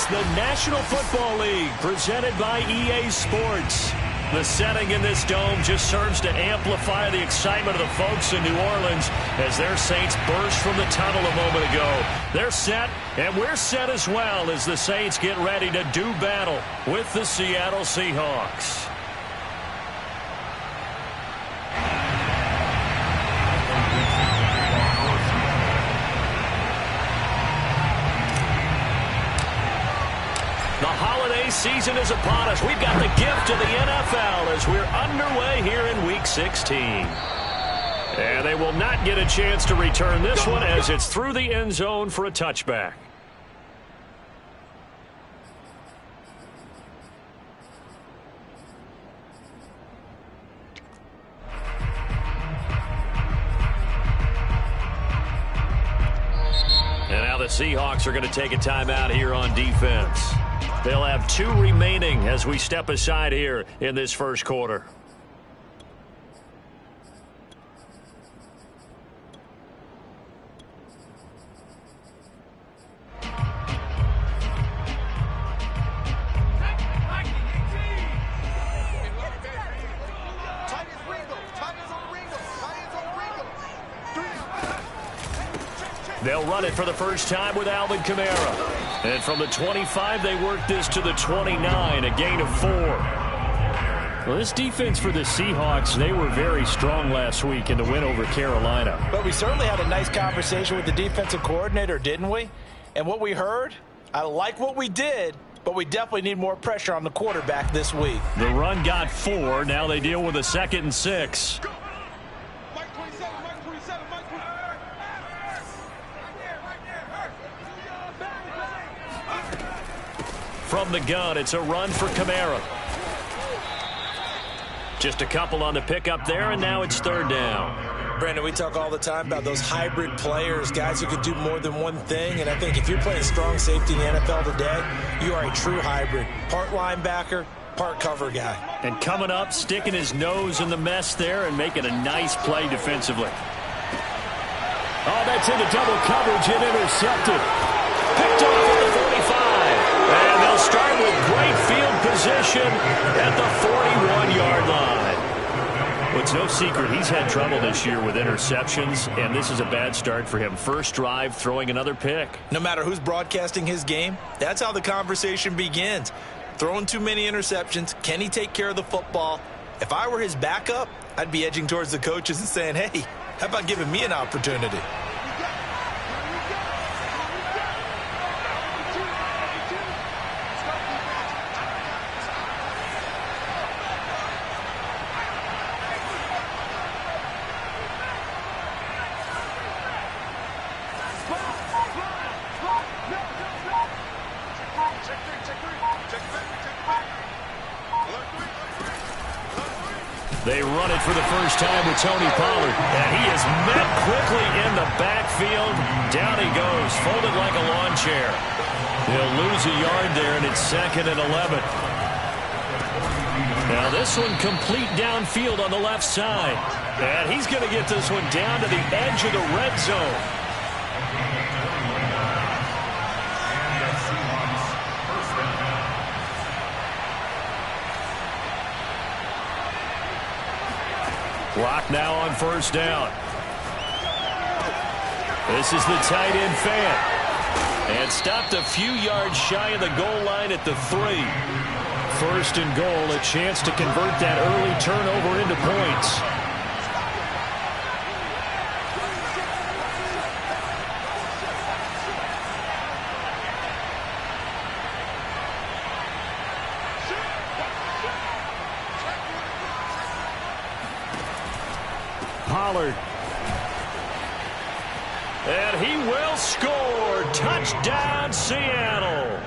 the National Football League, presented by EA Sports. The setting in this dome just serves to amplify the excitement of the folks in New Orleans as their Saints burst from the tunnel a moment ago. They're set, and we're set as well as the Saints get ready to do battle with the Seattle Seahawks. The holiday season is upon us. We've got the gift of the NFL as we're underway here in Week 16. And they will not get a chance to return this one as it's through the end zone for a touchback. And now the Seahawks are going to take a timeout here on defense. They'll have 2 remaining as we step aside here in this first quarter. They'll run it for the first time with Alvin Kamara. And from the 25, they work this to the 29, a gain of 4. Well, this defense for the Seahawks, they were very strong last week in the win over Carolina. But we certainly had a nice conversation with the defensive coordinator, didn't we? And what we heard, I like what we did, but we definitely need more pressure on the quarterback this week. The run got 4. Now they deal with a 2nd and 6. From the gun, it's a run for Kamara. Just a couple on the pickup there, and now it's 3rd down. Brandon, we talk all the time about those hybrid players, guys who can do more than one thing. And I think if you're playing strong safety in the NFL today, you are a true hybrid. Part linebacker, part cover guy. And coming up, sticking his nose in the mess there and making a nice play defensively. Oh, that's into double coverage and intercepted. Picked off at the 45. And they'll start with great field position at the 41-yard line. Well, it's no secret he's had trouble this year with interceptions, and this is a bad start for him. First drive, throwing another pick. No matter who's broadcasting his game, that's how the conversation begins. Throwing too many interceptions, can he take care of the football? If I were his backup, I'd be edging towards the coaches and saying, hey, how about giving me an opportunity? They run it for the first time with Tony Pollard. And he is met quickly in the backfield. Down he goes, folded like a lawn chair. He'll lose a yard there, and it's 2nd and 11. Now this one complete downfield on the left side. And he's going to get this one down to the edge of the red zone. Clock now on 1st down. This is the tight end fan. And stopped a few yards shy of the goal line at the 3. 1st and goal, a chance to convert that early turnover into points. Pollard. And he will score. Touchdown, Seattle.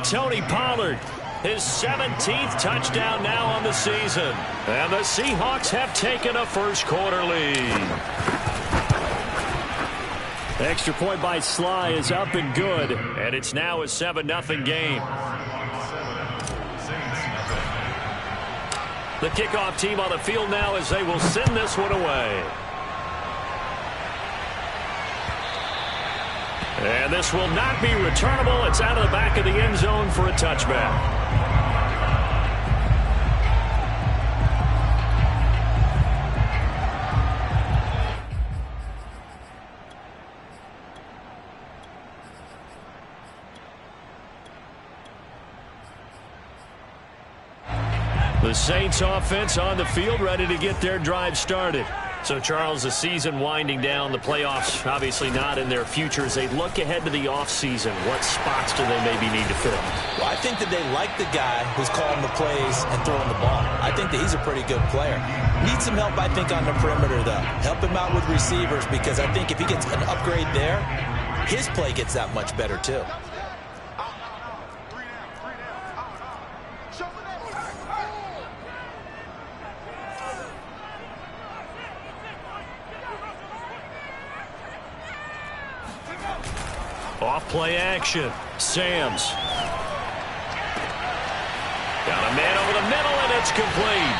Tony Pollard, his 17th touchdown now on the season. And the Seahawks have taken a first quarter lead. Extra point by Sly is up and good. And it's now a 7-0 game. The kickoff team on the field now as they will send this one away. And this will not be returnable. It's out of the back of the end zone for a touchback. The Saints offense on the field, ready to get their drive started. So, Charles, the season winding down, the playoffs obviously not in their future. As they look ahead to the offseason, what spots do they maybe need to fill? Well, I think that they like the guy who's calling the plays and throwing the ball. I think that he's a pretty good player. Needs some help, I think, on the perimeter, though. Help him out with receivers, because I think if he gets an upgrade there, his play gets that much better, too. Off play action. Sam's. Got a man over the middle, and it's complete.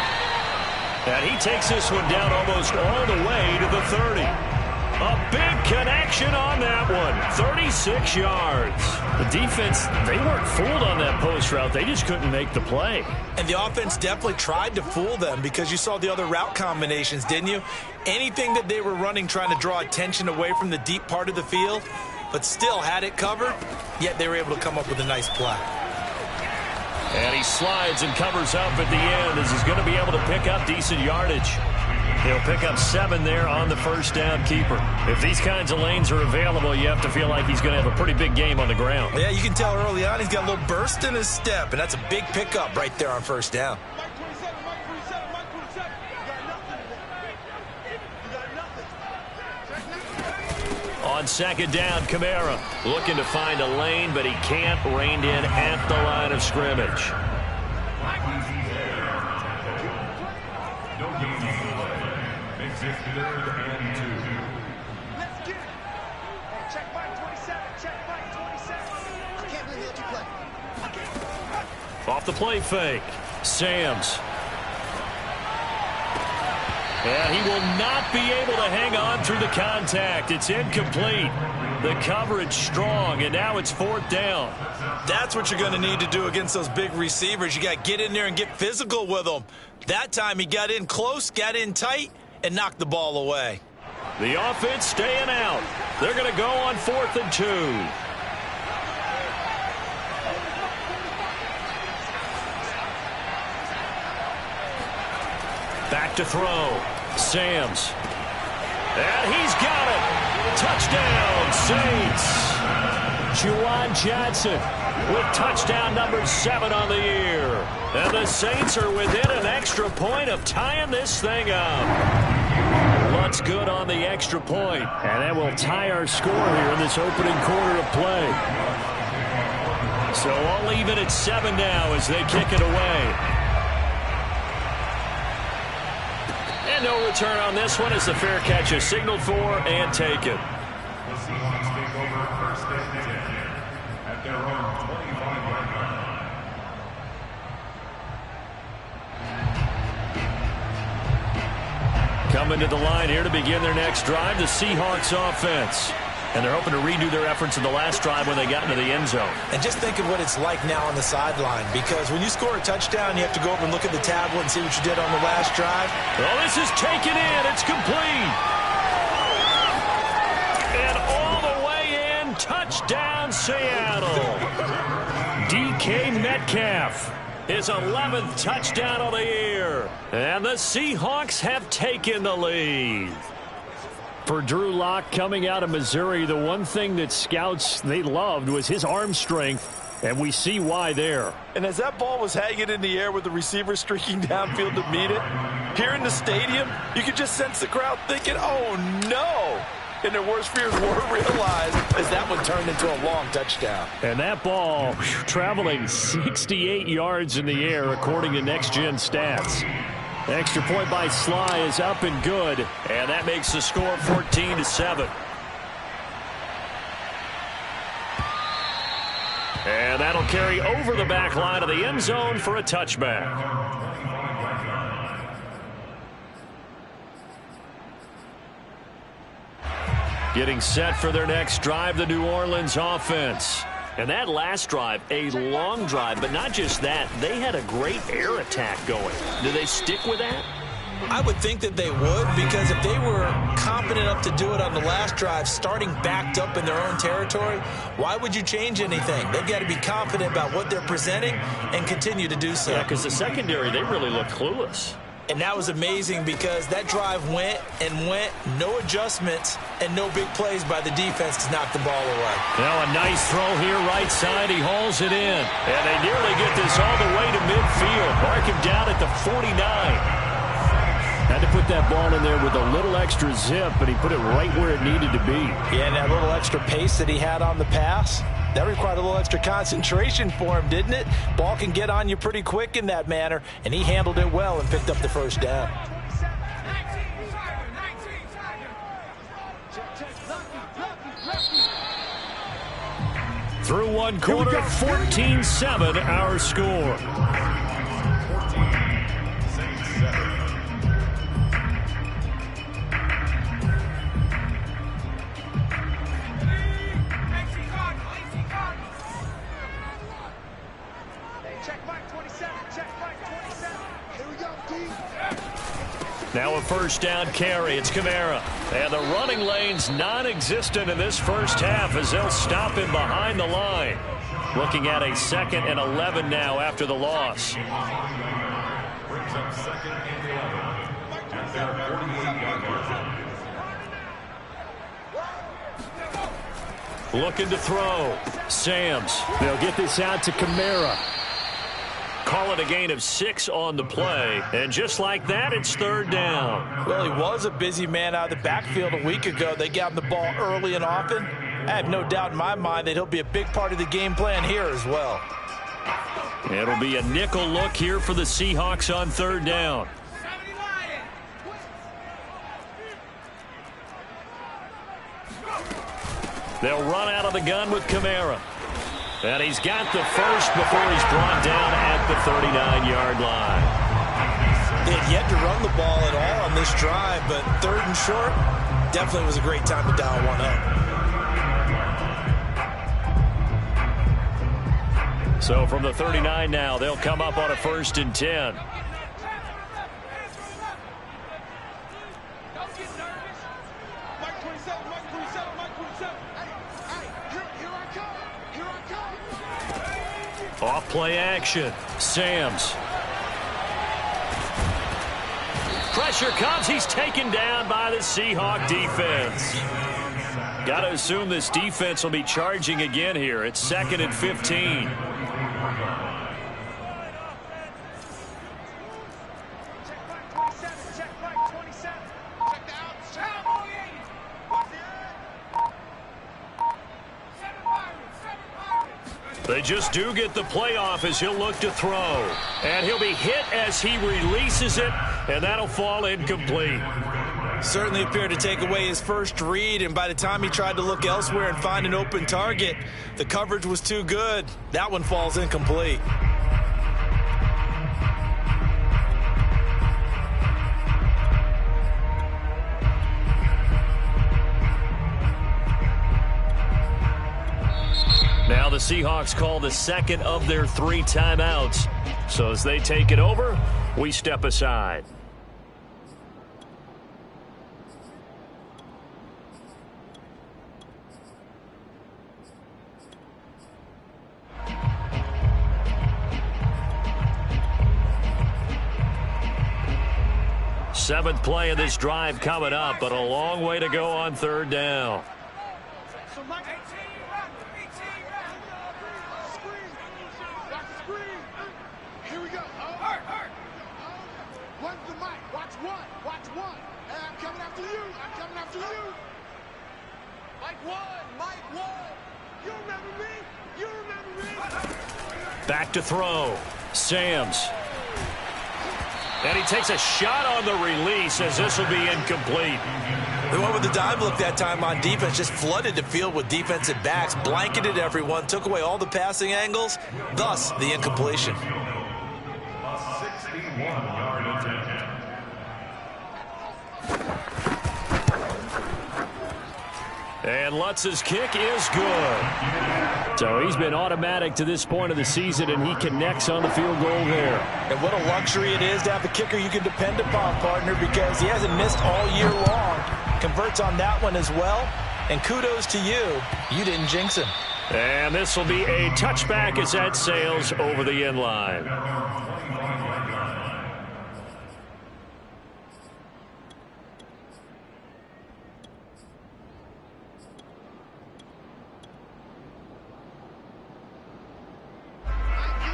And he takes this one down almost all the way to the 30. A big connection on that one. 36 yards. The defense, they weren't fooled on that post route. They just couldn't make the play. And the offense definitely tried to fool them, because you saw the other route combinations, didn't you? Anything that they were running trying to draw attention away from the deep part of the field, but still had it covered, yet they were able to come up with a nice play. And he slides and covers up at the end, as he's going to be able to pick up decent yardage. He'll pick up 7 there on the first down keeper. If these kinds of lanes are available, you have to feel like he's going to have a pretty big game on the ground. Yeah, you can tell early on he's got a little burst in his step, and that's a big pickup right there on first down. On second down, Kamara looking to find a lane, but he can't. Reined in at the line of scrimmage. Off the play fake, Sam's. And he will not be able to hang on through the contact. It's incomplete. The coverage strong, and now it's 4th down. That's what you're going to need to do against those big receivers. You got to get in there and get physical with them. That time he got in close, got in tight, and knocked the ball away. The offense staying out. They're going to go on 4th and 2. Back to throw. Sam's. And he's got it. Touchdown, Saints. Juwan Johnson with touchdown number 7 on the year. And the Saints are within an extra point of tying this thing up. Looks good on the extra point. And that will tie our score here in this opening quarter of play. So all even at 7 now as they kick it away. And no return on this one as the fair catch is signaled for and taken. The Seahawks take over first and 10 at their own 25-yard line. Coming to the line here to begin their next drive, the Seahawks offense. And they're hoping to redo their efforts in the last drive when they got into the end zone. And just think of what it's like now on the sideline, because when you score a touchdown, you have to go over and look at the tablet and see what you did on the last drive. Oh, this is taken in. It's complete. And all the way in, touchdown Seattle. DK Metcalf, his 11th touchdown of the year. And the Seahawks have taken the lead. For Drew Lock coming out of Missouri, the one thing that scouts they loved was his arm strength, and we see why there. And as that ball was hanging in the air with the receiver streaking downfield to meet it, here in the stadium, you could just sense the crowd thinking, oh no! And their worst fears were realized as that one turned into a long touchdown. And that ball traveling 68 yards in the air according to Next Gen Stats. Extra point by Sly is up and good, and that makes the score 14-7. And that'll carry over the back line of the end zone for a touchback. Getting set for their next drive, the New Orleans offense. And that last drive, a long drive, but not just that. They had a great air attack going. Do they stick with that? I would think that they would, because if they were confident enough to do it on the last drive, starting backed up in their own territory, why would you change anything? They've got to be confident about what they're presenting and continue to do so. Yeah, because the secondary, they really look clueless. And that was amazing because that drive went and went, no adjustments and no big plays by the defense to knock the ball away. Now a nice throw here right side. He hauls it in. And they nearly get this all the way to midfield. Mark him down at the 49. Had to put that ball in there with a little extra zip, but he put it right where it needed to be. Yeah, and that little extra pace that he had on the pass, that required a little extra concentration for him, didn't it? Ball can get on you pretty quick in that manner, and he handled it well and picked up the first down. Through one quarter, 14-7 our score. Now a first down carry. It's Kamara. And the running lane's non-existent in this first half as they'll stop him behind the line. Looking at a 2nd and 11 now after the loss. Brings up 2nd and 11 at their 48-yard line. Looking to throw. Samms. They'll get this out to Kamara. Call it a gain of 6 on the play. And just like that, it's 3rd down. Well, he was a busy man out of the backfield a week ago. They got him the ball early and often. I have no doubt in my mind that he'll be a big part of the game plan here as well. It'll be a nickel look here for the Seahawks on 3rd down. They'll run out of the gun with Kamara. And he's got the first before he's brought down at the 39-yard line. They had yet to run the ball at all on this drive, but 3rd and short definitely was a great time to dial one up. So from the 39 now, they'll come up on a 1st and 10. Off play action. Samms. Pressure comes. He's taken down by the Seahawk defense. Got to assume this defense will be charging again here. It's 2nd and 15. They just do get the playoff as he'll look to throw. And he'll be hit as he releases it, and that'll fall incomplete. Certainly appeared to take away his first read, and by the time he tried to look elsewhere and find an open target, the coverage was too good. That one falls incomplete. Now the Seahawks call the 2nd of their 3 timeouts. So as they take it over, we step aside. Seventh play of this drive coming up, but a long way to go on 3rd down. Back to throw. Samms. And he takes a shot on the release as this will be incomplete. The one with the dive look that time on defense just flooded the field with defensive backs, blanketed everyone, took away all the passing angles, thus the incompletion. A 61-yard attempt. And Lutz's kick is good. So he's been automatic to this point of the season, and he connects on the field goal there. And what a luxury it is to have a kicker you can depend upon, partner, because he hasn't missed all year long. Converts on that one as well. And kudos to you. You didn't jinx him. And this will be a touchback as that sails over the end line.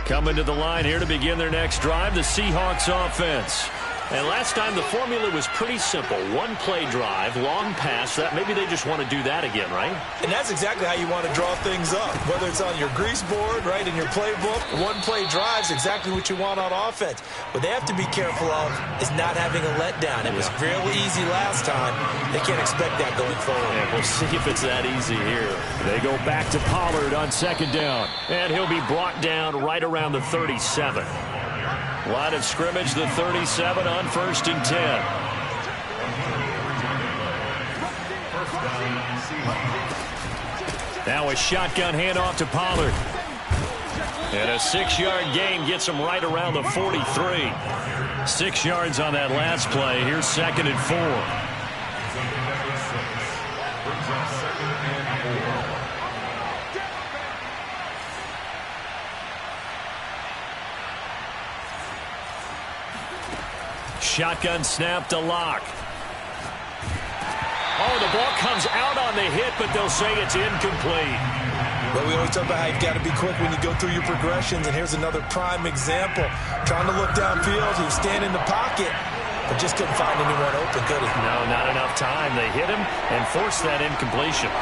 Coming to the line here to begin their next drive, the Seahawks offense. And last time the formula was pretty simple. One play drive, long pass. That maybe they just want to do that again, right? And that's exactly how you want to draw things up. Whether it's on your grease board, right, in your playbook, one play drive is exactly what you want on offense. What they have to be careful of is not having a letdown. It was real easy last time. They can't expect that going forward. Yeah, we'll see if it's that easy here. They go back to Pollard on second down. And he'll be brought down right around the 37. Line of scrimmage, the 37 on 1st and 10. Now a shotgun handoff to Pollard. And a 6-yard gain gets him right around the 43. 6 yards on that last play. Here's 2nd and 4. Shotgun snap to Locke. Oh, the ball comes out on the hit, but they'll say it's incomplete. Well, we always talk about how you've got to be quick when you go through your progressions, and here's another prime example. Trying to look downfield, he was standing in the pocket, but just couldn't find anyone open, could he? No, not enough time. They hit him and forced that incompletion.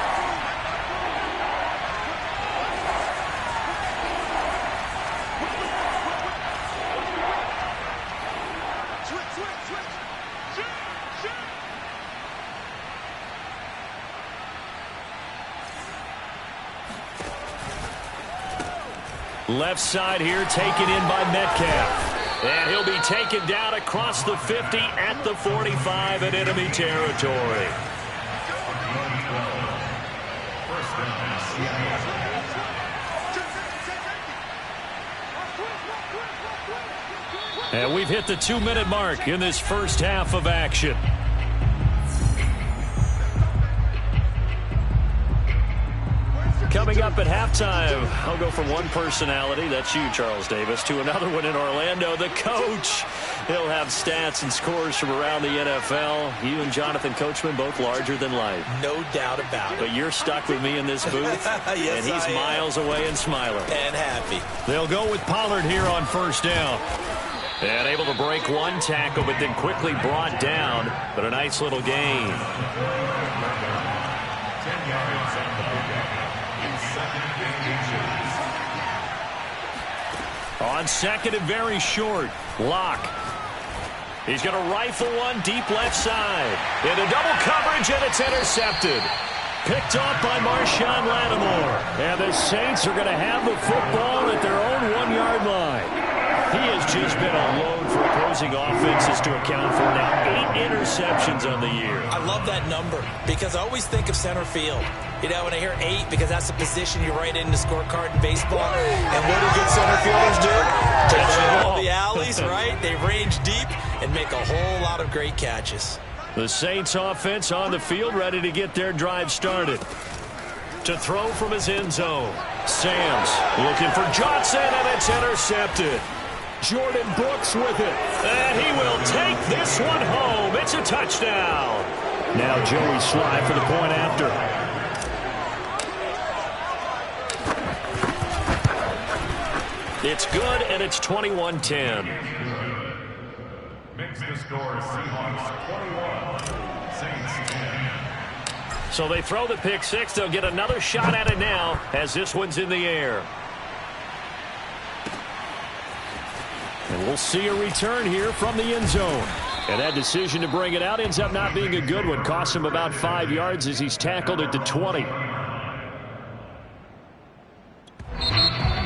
Left side here taken in by Metcalf. And he'll be taken down across the 50 at the 45 in enemy territory. And we've hit the 2-minute mark in this first half of action. Coming up at halftime, I'll go from one personality, that's you, Charles Davis, to another one in Orlando, the coach. He'll have stats and scores from around the NFL. You and Jonathan Coachman, both larger than life. No doubt about it. But you're stuck with me in this booth, yes, and he's miles away and smiling. And happy. They'll go with Pollard here on 1st down. And able to break one tackle, but then quickly brought down. But a nice little gain. 10 yards on the pickup. On 2nd and very short, Locke. He's going to rifle one deep left side. Into double coverage, and it's intercepted. Picked off by Marshawn Lattimore. And the Saints are going to have the football at their own 1-yard line. He has just been a load for opposing offenses to account for now. 8 interceptions on the year. I love that number because I always think of center field. You know, when I hear 8, because that's the position you write in the scorecard in baseball. And what do good center fielders do? Catch all the alleys, right? They range deep and make a whole lot of great catches. The Saints offense on the field, ready to get their drive started. To throw from his end zone. Samms looking for Johnson, and it's intercepted. Jordan Brooks with it. And he will take this one home. It's a touchdown. Now Joey Sly for the point after. It's good, and it's 21-10. Makes the score Seahawks 21, Saints 10. So they throw the pick six. They'll get another shot at it now as this one's in the air. And we'll see a return here from the end zone. And that decision to bring it out ends up not being a good one. Costs him about 5 yards as he's tackled at the 20.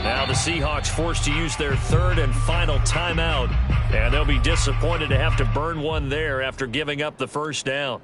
Now the Seahawks forced to use their 3rd and final timeout. And they'll be disappointed to have to burn one there after giving up the first down.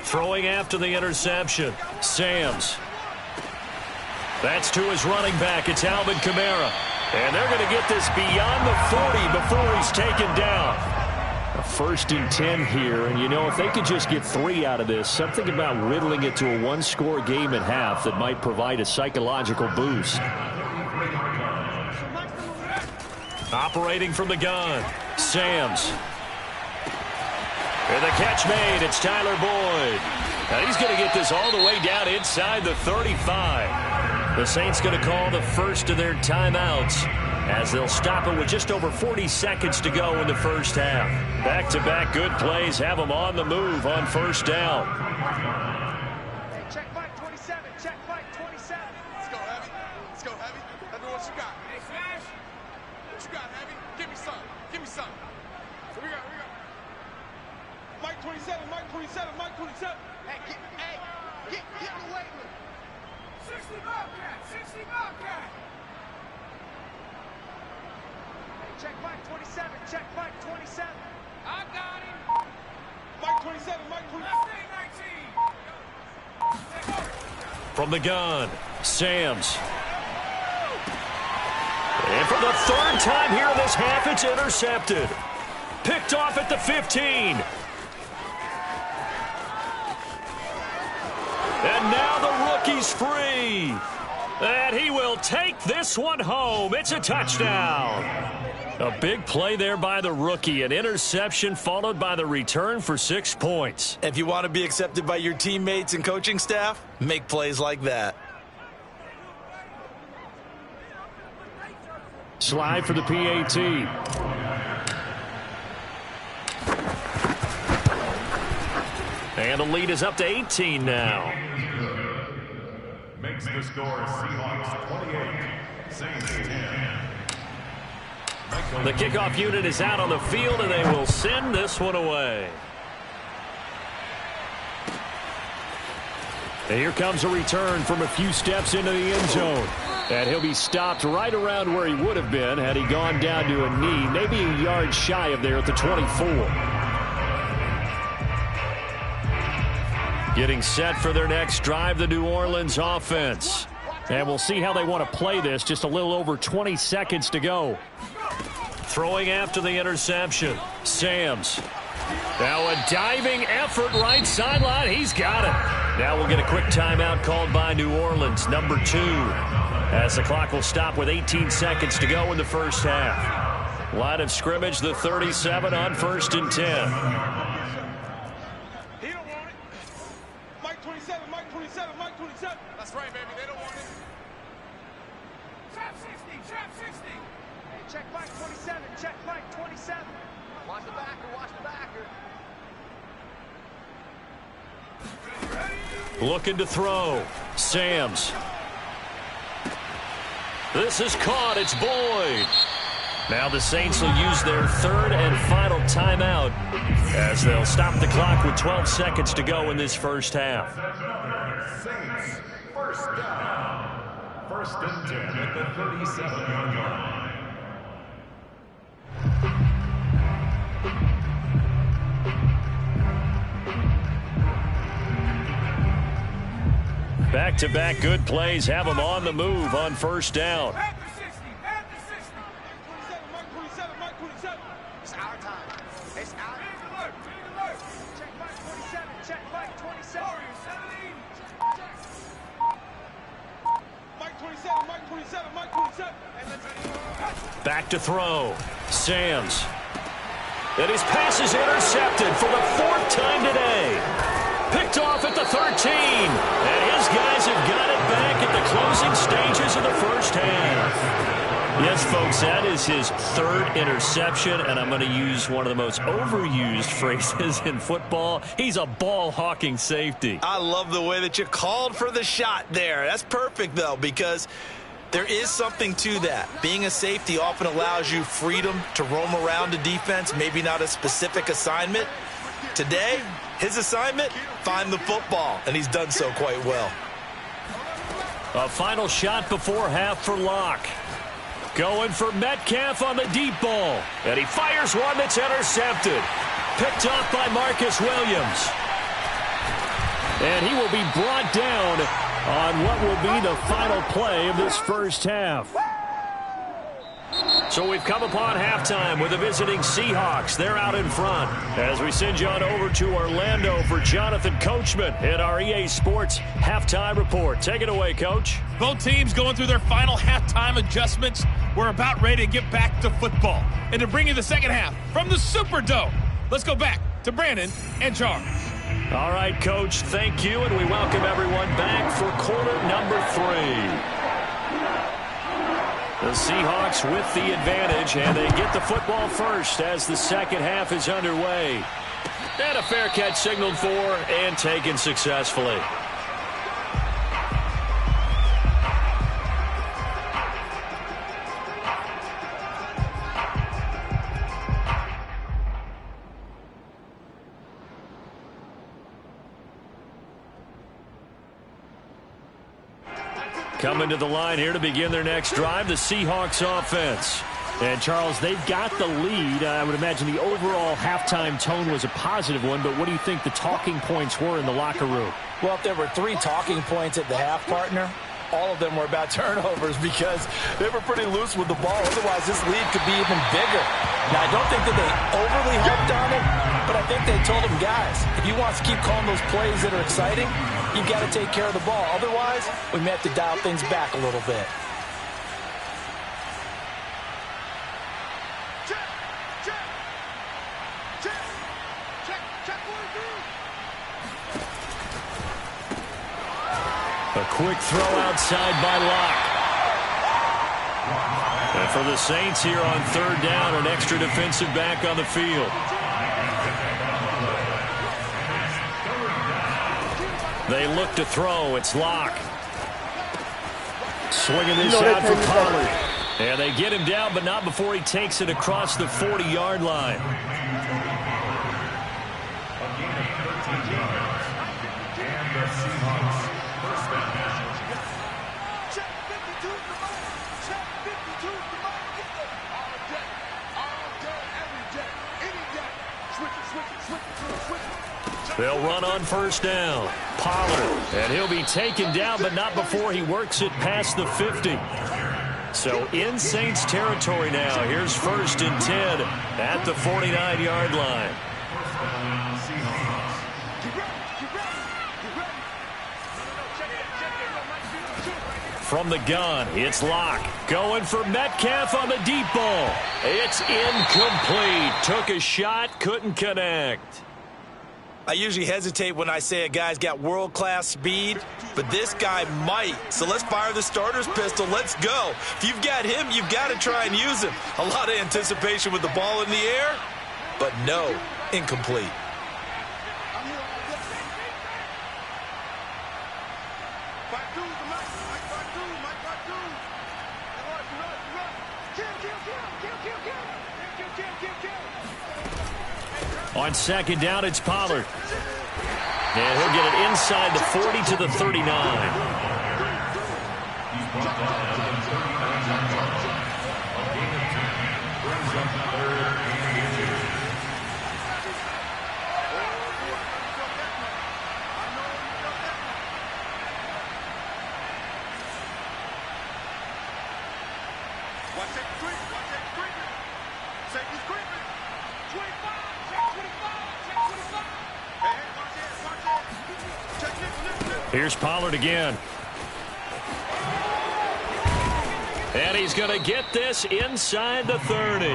Throwing after the interception. Samms. That's to his running back. It's Alvin Kamara. And they're going to get this beyond the 40 before he's taken down. A 1st and 10 here. And, you know, if they could just get 3 out of this, something about riddling it to a one-score game at half that might provide a psychological boost. Operating from the gun. Samms. And the catch made. It's Tyler Boyd. Now he's going to get this all the way down inside the 35. The Saints going to call the first of their timeouts as they'll stop it with just over 40 seconds to go in the first half. Back-to-back good plays have them on the move on first down. Hey, check Mike 27. Check Mike 27. Let's go, Heavy. Let's go, Heavy. Let me know what you got. Hey, Smash. What you got, Heavy? Give me some. Give me some. Here we go. Here we go. Mike 27. Mike 27. Mike 27. Hey, get in the weight room. 60 Bobcat. 60 Bobcat. Hey, check Mike 27. Check Mike 27. I got him. Mike 27. Mike 27. Last day 19. From the gun, Samms. And for the 3rd time here in this half, it's intercepted. Picked off at the 15. And now the rookie's free. And he will take this one home. It's a touchdown. A big play there by the rookie. An interception followed by the return for 6 points. If you want to be accepted by your teammates and coaching staff, make plays like that. Slide for the PAT. And the lead is up to 18 now. Makes the score Seahawks 28, Saints 10. The kickoff unit is out on the field, and they will send this one away. And here comes a return from a few steps into the end zone. And he'll be stopped right around where he would have been had he gone down to a knee, maybe a yard shy of there at the 24. Getting set for their next drive, the New Orleans offense. And we'll see how they want to play this. Just a little over 20 seconds to go. Throwing after the interception. Samms. Now a diving effort right sideline. He's got it. Now we'll get a quick timeout called by New Orleans, number 2. As the clock will stop with 18 seconds to go in the first half. Line of scrimmage, the 37 on 1st and 10. He don't want it. Mike 27. Mike 27. Mike 27. That's right, baby. They don't want it. Trap 60. Trap 60. Hey, check Mike 27. Check Mike 27. Watch the backer. Watch the backer. Looking to throw. Samms. This is caught. It's Boyd. Now the Saints will use their 3rd and final timeout as they'll stop the clock with 12 seconds to go in this first half. Saints, first down. 1st and 10 at the 37-yard line. Back-to-back good plays have them on the move on first down. At the 60. At the 60. Mike 27. Mike 27. Mike 27. It's our time. It's our Change alert. Change alert. Check Mike 27. Check Mike 27. Warriors 17. Mike 27. Mike 27. Mike 27. And let's Back to throw. Samms. And his pass is intercepted for the 4th time today. Picked off at the 13. And his guys have got it back at the closing stages of the first half. Yes, folks, that is his 3rd interception, and I'm going to use one of the most overused phrases in football. He's a ball-hawking safety. I love the way that you called for the shot there. That's perfect, though, because there is something to that. Being a safety often allows you freedom to roam around a defense, maybe not a specific assignment. Today, his assignment, find the football, and he's done so quite well. A final shot before half for Locke. Going for Metcalf on the deep ball. And he fires one that's intercepted. Picked off by Marcus Williams. And he will be brought down on what will be the final play of this first half. So we've come upon halftime with the visiting Seahawks. They're out in front. As we send you on over to Orlando for Jonathan Coachman in our EA Sports Halftime Report. Take it away, Coach. Both teams going through their final halftime adjustments. We're about ready to get back to football. And to bring you the second half from the Superdome, let's go back to Brandon and Charles. All right, Coach, thank you, and we welcome everyone back for quarter number 3. The Seahawks with the advantage, and they get the football first as the second half is underway. And a fair catch signaled for and taken successfully. Coming to the line here to begin their next drive, the Seahawks offense. And, Charles, they've got the lead. I would imagine the overall halftime tone was a positive one, but what do you think the talking points were in the locker room? Well, if there were 3 talking points at the half, partner, all of them were about turnovers because they were pretty loose with the ball. Otherwise, this lead could be even bigger. Now, I don't think that they overly harped on it, but I think they told them, guys, if you want to keep calling those plays that are exciting, you've got to take care of the ball. Otherwise, we may have to dial things back a little bit. A quick throw outside by Locke. And for the Saints here on third down, an extra defensive back on the field. They look to throw. It's Locke. Swinging this out for Pollard. And they get him down, but not before he takes it across the 40-yard line. They'll run on first down. Pollard, and he'll be taken down, but not before he works it past the 50. So in Saints territory now. Here's 1st and 10 at the 49-yard line. From the gun, it's Locke. Going for Metcalf on the deep ball. It's incomplete. Took a shot, couldn't connect. I usually hesitate when I say a guy's got world-class speed, but this guy might. So let's fire the starter's pistol. Let's go. If you've got him, you've got to try and use him. A lot of anticipation with the ball in the air, but no, incomplete. On second down, it's Pollard. And he'll get it inside the 40 to the 39. Here's Pollard again. And he's going to get this inside the 30.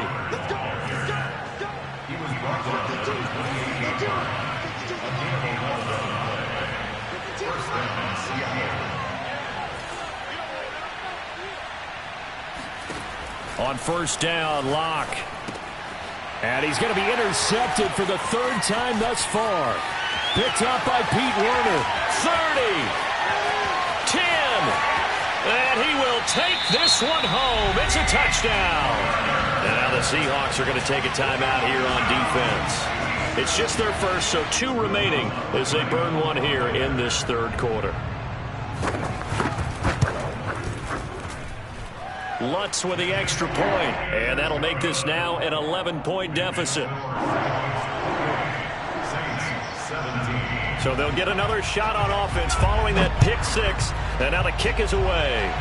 On first down, Locke. And he's going to be intercepted for the 3rd time thus far. Picked up by Pete Werner. 30. 10. And he will take this one home. It's a touchdown. And now the Seahawks are going to take a timeout here on defense. It's just their first, so 2 remaining as they burn one here in this 3rd quarter. Lutz with the extra point, and that'll make this now an 11-point deficit. So they'll get another shot on offense following that pick six. And now the kick is away.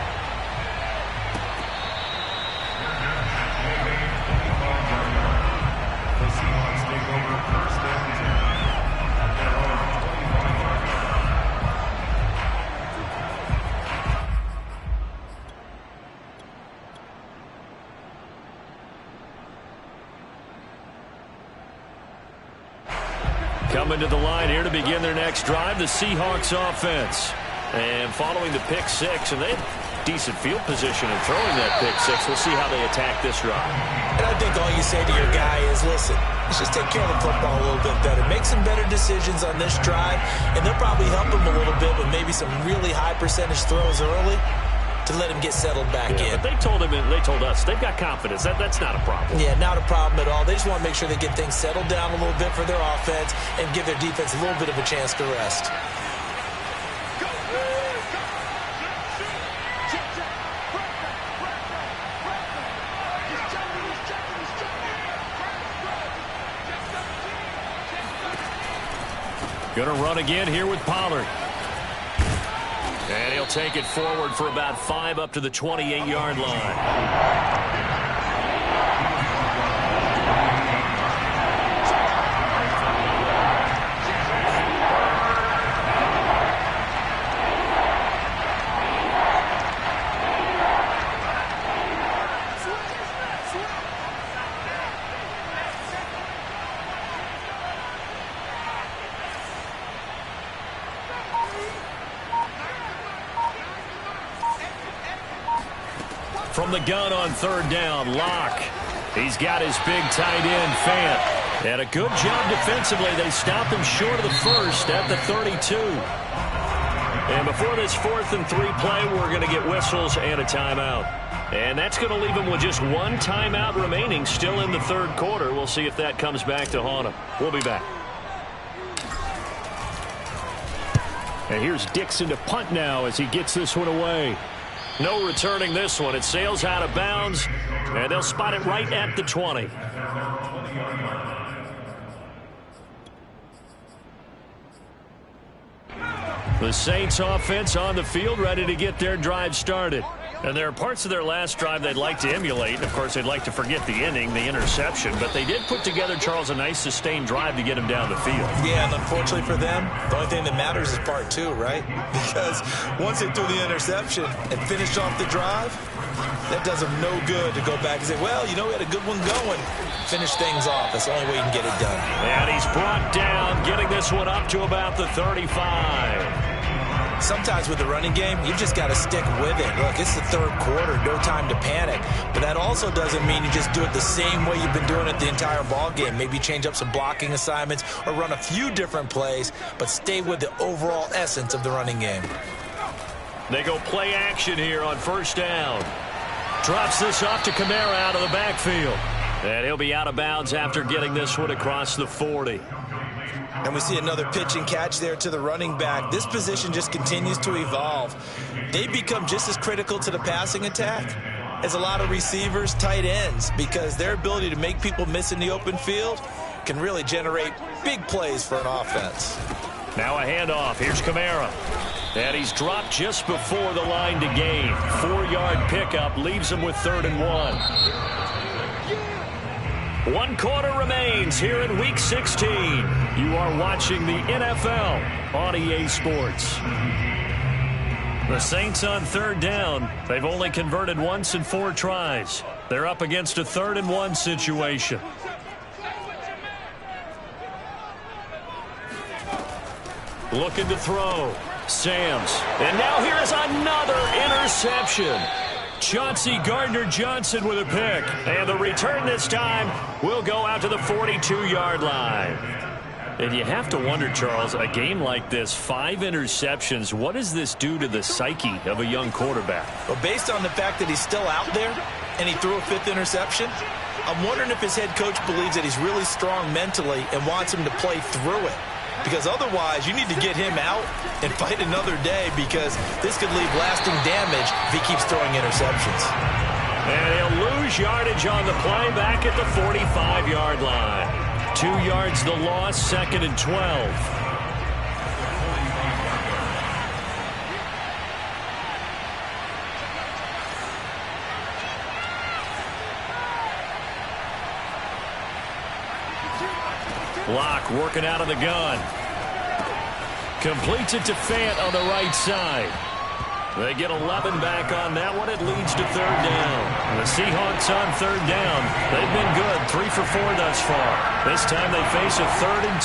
Coming to the line here to begin their next drive, the Seahawks offense. And following the pick six, and they have decent field position in throwing that pick six. We'll see how they attack this drive. And I think all you say to your guy is, listen, let's just take care of the football a little bit better. Make some better decisions on this drive, and they'll probably help him a little bit with maybe some really high percentage throws early to let him get settled back in. But they told him, and they told us, they've got confidence. That's not a problem. Yeah, not a problem at all. They just want to make sure they get things settled down a little bit for their offense and give their defense a little bit of a chance to rest. Going to run again here with Pollard. And he'll take it forward for about 5 up to the 28-yard line. From the gun on third down, Locke. He's got his big tight end, Fant. And a good job defensively. They stopped him short of the first at the 32. And before this 4th and 3 play, we're going to get whistles and a timeout. And that's going to leave him with just one timeout remaining still in the third quarter. We'll see if that comes back to haunt him. We'll be back. And here's Dixon to punt now as he gets this one away. No returning this one. It sails out of bounds, and they'll spot it right at the 20. The Saints offense on the field, ready to get their drive started. And there are parts of their last drive they'd like to emulate. Of course, they'd like to forget the ending, the interception. But they did put together, Charles, a nice sustained drive to get him down the field. Yeah, and unfortunately for them, the only thing that matters is part 2, right? Because once they threw the interception and finished off the drive, that does them no good to go back and say, well, you know, we had a good one going. Finish things off. That's the only way you can get it done. And he's brought down, getting this one up to about the 35. Sometimes with the running game, you've just got to stick with it. Look, it's the third quarter, no time to panic. But that also doesn't mean you just do it the same way you've been doing it the entire ball game. Maybe change up some blocking assignments or run a few different plays, but stay with the overall essence of the running game. They go play action here on first down. Drops this off to Kamara out of the backfield. And he'll be out of bounds after getting this one across the 40. And we see another pitch and catch there to the running back. This position just continues to evolve. They become just as critical to the passing attack as a lot of receivers, tight ends, because their ability to make people miss in the open field can really generate big plays for an offense. Now a handoff. Here's Kamara. And he's dropped just before the line to gain. 4-yard pickup leaves him with 3rd and 1. 1 quarter remains here in Week 16. You are watching the NFL on EA Sports. The Saints on third down. They've only converted once in 4 tries. They're up against a 3rd and 1 situation. Looking to throw. Samms. And now here is another interception. Chauncey Gardner-Johnson with a pick. And the return this time will go out to the 42-yard line. And you have to wonder, Charles, a game like this, 5 interceptions, what does this do to the psyche of a young quarterback? Well, based on the fact that he's still out there and he threw a 5th interception, I'm wondering if his head coach believes that he's really strong mentally and wants him to play through it. Because otherwise, you need to get him out and fight another day, because this could leave lasting damage if he keeps throwing interceptions. And he'll lose yardage on the play back at the 45-yard line. 2 yards the loss, 2nd and 12. Locke working out of the gun. Completes it to Fant on the right side. They get 11 back on that one. It leads to third down. The Seahawks on third down. They've been good, 3 for 4 thus far. This time they face a 3rd and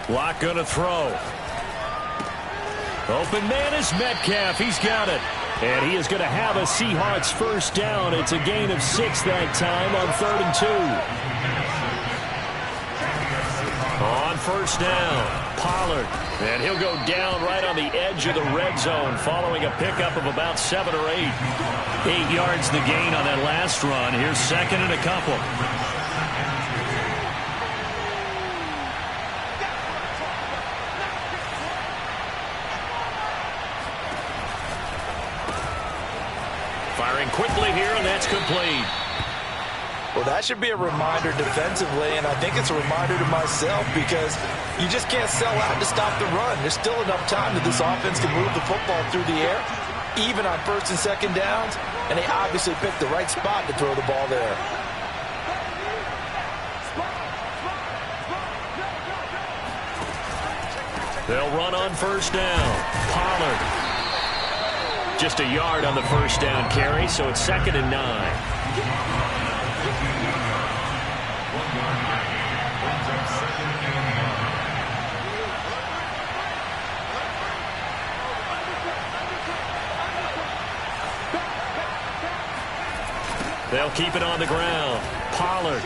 2. Locke going to throw. Open man is Metcalf. He's got it. And he is going to have a Seahawks first down. It's a gain of 6 that time on 3rd and 2. On first down, Pollard. And he'll go down right on the edge of the red zone following a pickup of about 7 or 8. 8 yards the gain on that last run. Here's 2nd and a couple. Firing quickly here, and that's complete. Well, that should be a reminder defensively, and I think it's a reminder to myself because you just can't sell out to stop the run. There's still enough time that this offense can move the football through the air, even on 1st and 2nd downs, and they obviously picked the right spot to throw the ball there. They'll run on first down. Pollard. Just a yard on the first down carry, so it's 2nd and 9. They'll keep it on the ground. Pollard.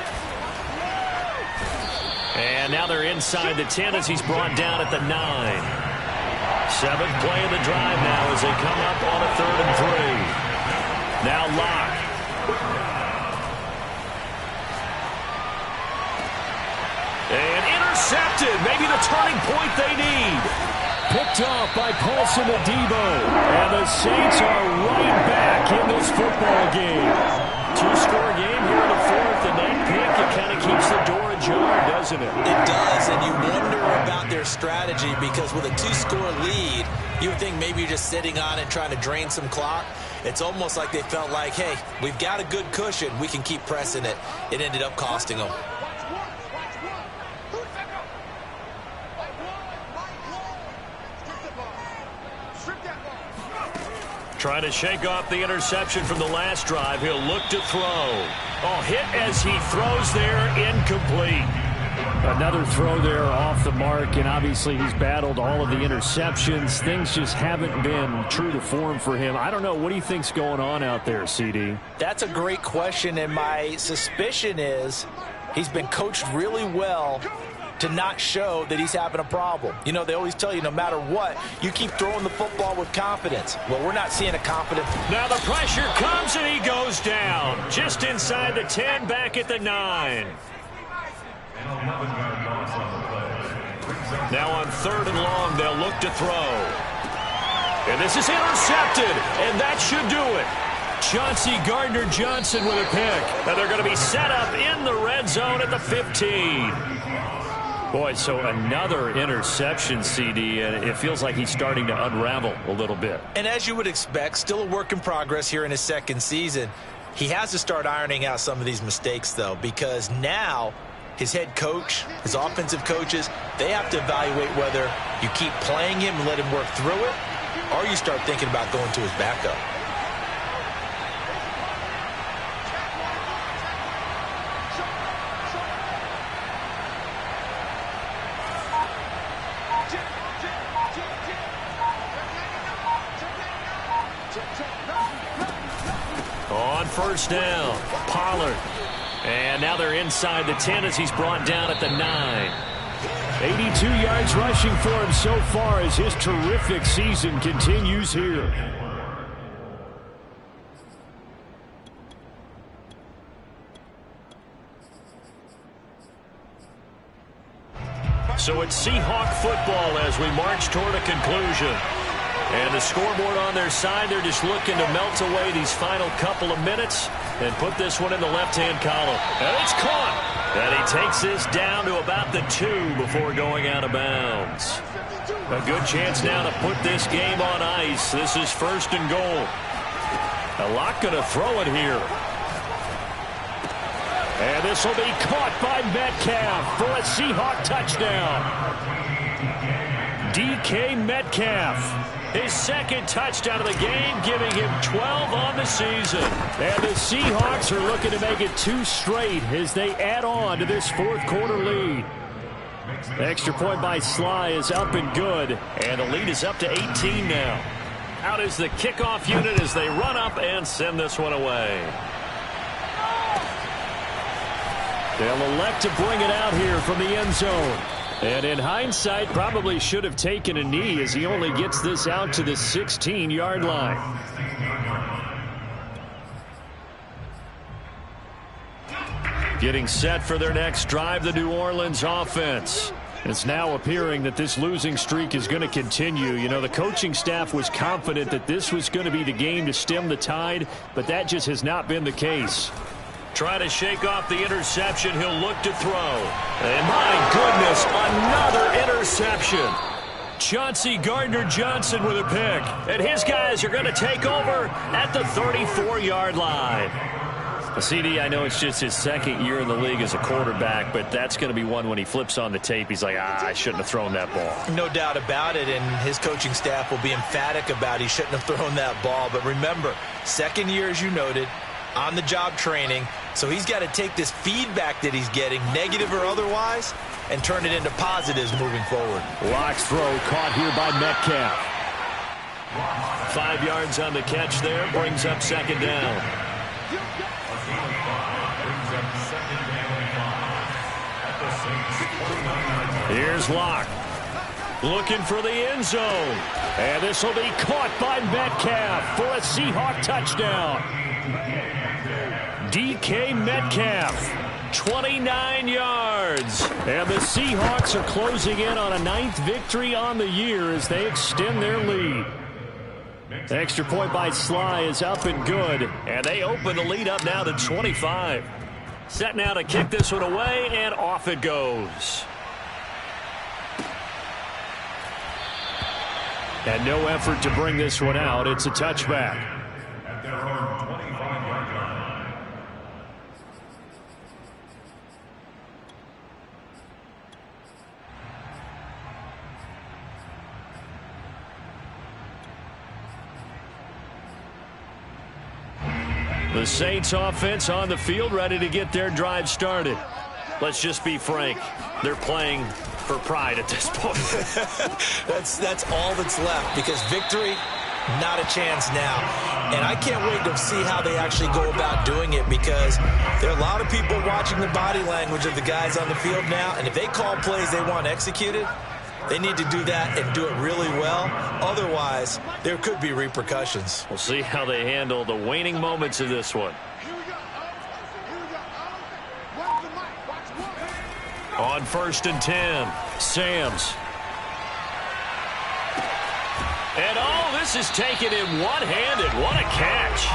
And now they're inside the 10 as he's brought down at the 9. 7th play of the drive now as they come up on a 3rd and 3. Now Locke. And intercepted. Maybe the turning point they need. Picked off by Paulson Adebo. And the Saints are right back in this football game. 2-score game here in the 4th, and that pick, it kind of keeps the door ajar, doesn't it? It does, and you wonder about their strategy because with a 2-score lead, you would think maybe you're just sitting on it trying to drain some clock. It's almost like they felt like, hey, we've got a good cushion. We can keep pressing it. It ended up costing them. Trying to shake off the interception from the last drive. He'll look to throw. Oh, hit as he throws there, incomplete. Another throw there off the mark, and obviously he's battled all of the interceptions. Things just haven't been true to form for him. I don't know. What do you think's going on out there, CD? That's a great question, and my suspicion is he's been coached really well to not show that he's having a problem. You know, they always tell you no matter what, you keep throwing the football with confidence. Well, we're not seeing a confident. Now the pressure comes and he goes down. Just inside the 10, back at the 9. Now on 3rd and long, they'll look to throw. And this is intercepted, and that should do it. Chauncey Gardner-Johnson with a pick. And they're going to be set up in the red zone at the 15. Boy, so another interception, CD, and it feels like he's starting to unravel a little bit. And as you would expect, still a work in progress here in his 2nd season. He has to start ironing out some of these mistakes, though, because now his head coach, his offensive coaches, they have to evaluate whether you keep playing him and let him work through it, or you start thinking about going to his backup. On first down, Pollard. And now they're inside the 10 as he's brought down at the 9. 82 yards rushing for him so far as his terrific season continues here. So it's Seahawk football as we march toward a conclusion. And the scoreboard on their side, they're just looking to melt away these final couple of minutes and put this one in the left-hand column. And it's caught. And he takes this down to about the 2 before going out of bounds. A good chance now to put this game on ice. This is 1st and goal. A lot going to throw it here. And this will be caught by Metcalf for a Seahawk touchdown. DK Metcalf. His 2nd touchdown of the game, giving him 12 on the season. And the Seahawks are looking to make it 2 straight as they add on to this 4th quarter lead. The extra point by Sly is up and good, and the lead is up to 18 now. Out is the kickoff unit as they run up and send this one away. They'll elect to bring it out here from the end zone. And in hindsight, probably should have taken a knee as he only gets this out to the 16-yard line. Getting set for their next drive, the New Orleans offense. It's now appearing that this losing streak is going to continue. You know, the coaching staff was confident that this was going to be the game to stem the tide, but that just has not been the case. Try to shake off the interception. He'll look to throw. And my goodness, another interception. Chauncey Gardner-Johnson with a pick. And his guys are going to take over at the 34-yard line. CD, I know it's just his 2nd year in the league as a quarterback, but that's going to be one when he flips on the tape. He's like, I shouldn't have thrown that ball. No doubt about it, and his coaching staff will be emphatic about he shouldn't have thrown that ball. But remember, 2nd year, as you noted, on-the-job training, so he's got to take this feedback that he's getting, negative or otherwise, and turn it into positives moving forward. Locks throw caught here by Metcalf. 5 yards on the catch there, brings up 2nd down. Here's Locke. Looking for the end zone. And this will be caught by Metcalf for a Seahawk touchdown. DK Metcalf, 29 yards. And the Seahawks are closing in on a 9th victory on the year as they extend their lead. The extra point by Sly is up and good. And they open the lead up now to 25. Set now to kick this one away, and off it goes. And no effort to bring this one out. It's a touchback. At their own 25-yard line. The Saints offense on the field, ready to get their drive started. Let's just be frank. They're playing for pride at this point. That's all that's left, because victory, not a chance now. And I can't wait to see how they actually go about doing it, because there are a lot of people watching the body language of the guys on the field now, and if they call plays they want executed, they need to do that and do it really well. Otherwise, there could be repercussions. We'll see how they handle the waning moments of this one. On 1st and 10, Sams. And this is taken in one-handed. What a catch.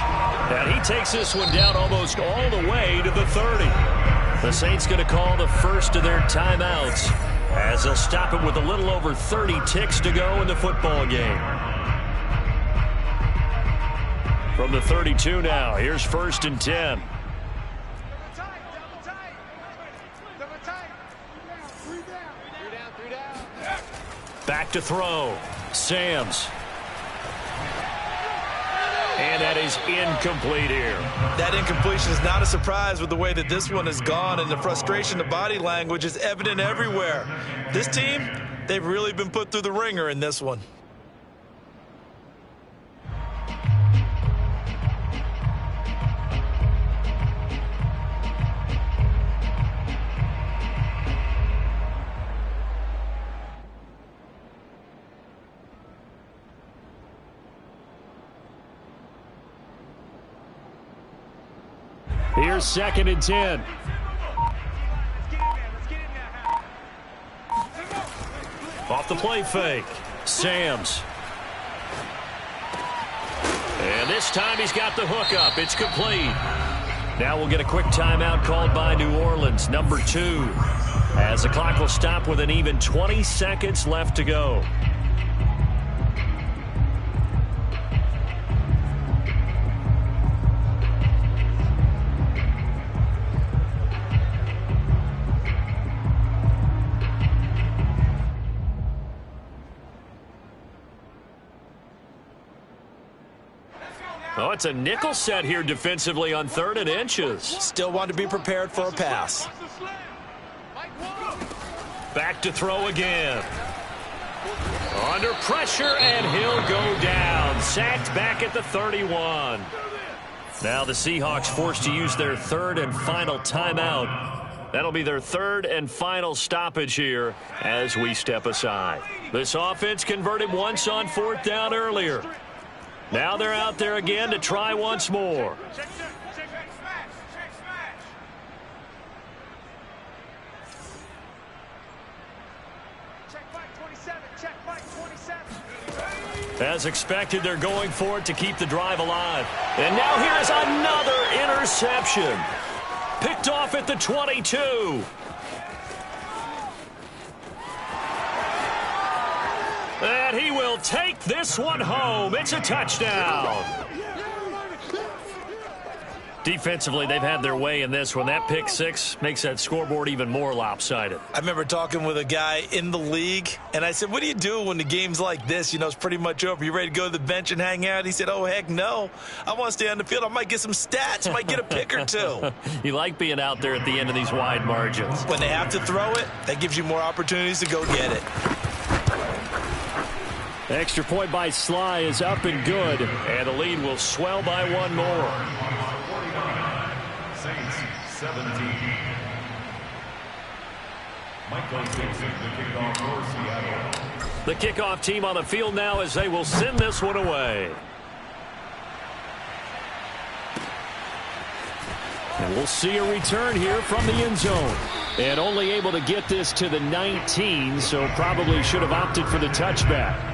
And he takes this one down almost all the way to the 30. The Saints going to call the first of their timeouts, as they'll stop it with a little over 30 ticks to go in the football game. From the 32 now, here's 1st and 10. Back to throw. Sams. And that is incomplete here. That incompletion is not a surprise with the way that this one has gone, and the frustration, the body language is evident everywhere. This team, they've really been put through the ringer in this one. Here's 2nd and 10. Off the play fake. Sams. And this time he's got the hook up. It's complete. Now we'll get a quick timeout called by New Orleans, number 2, as the clock will stop with an even 20 seconds left to go. Oh, it's a nickel set here defensively on 3rd and inches. Still want to be prepared for a pass. Back to throw again. Under pressure, and he'll go down. Sacked back at the 31. Now the Seahawks forced to use their 3rd and final timeout. That'll be their 3rd and final stoppage here as we step aside. This offense converted once on 4th down earlier. Now they're out there again to try once more. As expected, they're going for it to keep the drive alive. And now here is another interception. Picked off at the 22. And he will take this one home. It's a touchdown. Defensively, they've had their way in this one. That pick 6 makes that scoreboard even more lopsided. I remember talking with a guy in the league, and I said, what do you do when the game's like this? You know, it's pretty much over. You ready to go to the bench and hang out? He said, oh, heck no. I want to stay on the field. I might get some stats. Might get a pick or 2. You like being out there at the end of these wide margins. When they have to throw it, that gives you more opportunities to go get it. Extra point by Sly is up and good, and the lead will swell by one more. Saints 17. Michael Dixon, the kickoff for Seattle. The kickoff team on the field now as they will send this one away. And we'll see a return here from the end zone. And only able to get this to the 19, so probably should have opted for the touchback.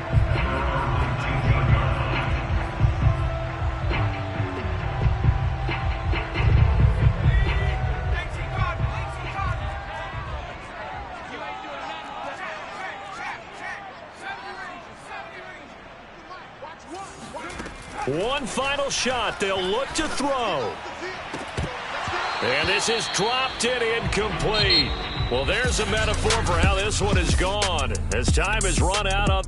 One final shot. They'll look to throw. And this is dropped and incomplete. Well, there's a metaphor for how this one is gone as time has run out on